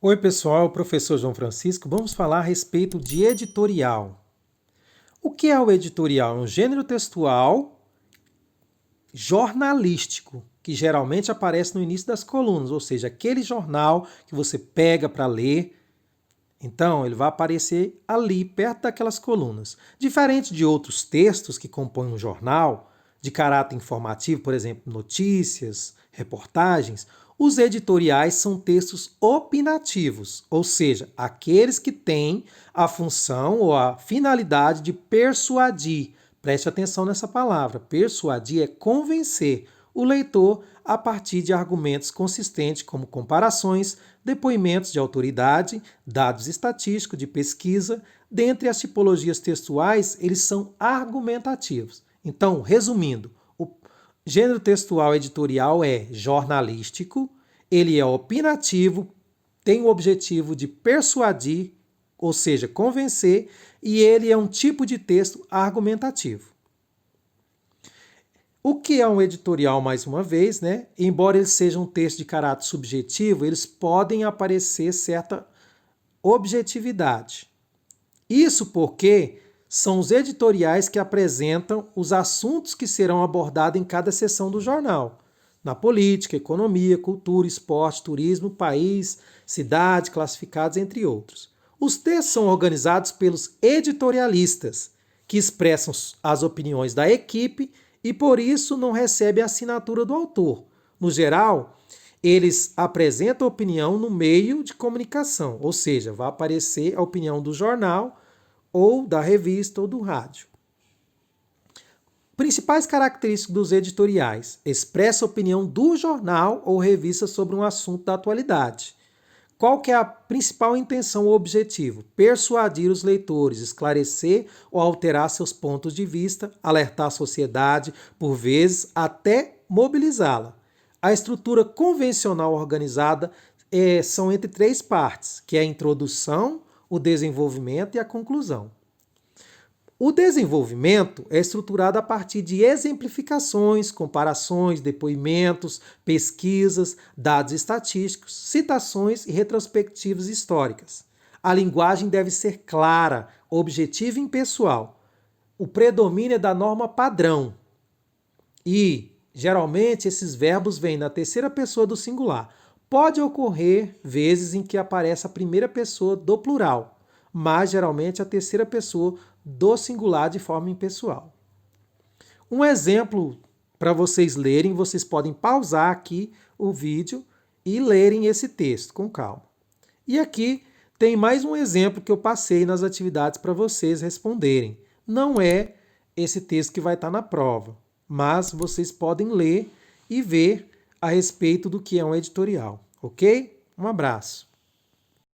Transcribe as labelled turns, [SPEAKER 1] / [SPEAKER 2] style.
[SPEAKER 1] Oi, pessoal, professor João Francisco. Vamos falar a respeito de editorial. O que é o editorial? É um gênero textual jornalístico, que geralmente aparece no início das colunas, ou seja, aquele jornal que você pega para ler. Então, ele vai aparecer ali, perto daquelas colunas. Diferente de outros textos que compõem um jornal, de caráter informativo, por exemplo, notícias, reportagens, os editoriais são textos opinativos, ou seja, aqueles que têm a função ou a finalidade de persuadir. Preste atenção nessa palavra. Persuadir é convencer o leitor a partir de argumentos consistentes, como comparações, depoimentos de autoridade, dados estatísticos de pesquisa. Dentre as tipologias textuais, eles são argumentativos. Então, resumindo, o gênero textual editorial é jornalístico, ele é opinativo, tem o objetivo de persuadir, ou seja, convencer, e ele é um tipo de texto argumentativo. O que é um editorial, mais uma vez, né? Embora ele seja um texto de caráter subjetivo, eles podem aparecer certa objetividade. Isso porque são os editoriais que apresentam os assuntos que serão abordados em cada seção do jornal. Na política, economia, cultura, esporte, turismo, país, cidade, classificados, entre outros. Os textos são organizados pelos editorialistas, que expressam as opiniões da equipe e, por isso, não recebem a assinatura do autor. No geral, eles apresentam a opinião no meio de comunicação, ou seja, vai aparecer a opinião do jornal, ou da revista ou do rádio. Principais características dos editoriais: expressa a opinião do jornal ou revista sobre um assunto da atualidade. Qual que é a principal intenção ou objetivo? Persuadir os leitores, esclarecer ou alterar seus pontos de vista, alertar a sociedade, por vezes até mobilizá-la. A estrutura convencional organizada são entre três partes, que é a introdução, o desenvolvimento e a conclusão. O desenvolvimento é estruturado a partir de exemplificações, comparações, depoimentos, pesquisas, dados estatísticos, citações e retrospectivas históricas. A linguagem deve ser clara, objetiva e impessoal. O predomínio é da norma padrão. E, geralmente, esses verbos vêm na terceira pessoa do singular. Pode ocorrer vezes em que aparece a primeira pessoa do plural, mas geralmente a terceira pessoa do singular de forma impessoal. Um exemplo para vocês lerem, vocês podem pausar aqui o vídeo e lerem esse texto com calma. E aqui tem mais um exemplo que eu passei nas atividades para vocês responderem. Não é esse texto que vai estar na prova, mas vocês podem ler e ver a respeito do que é um editorial, ok? Um abraço.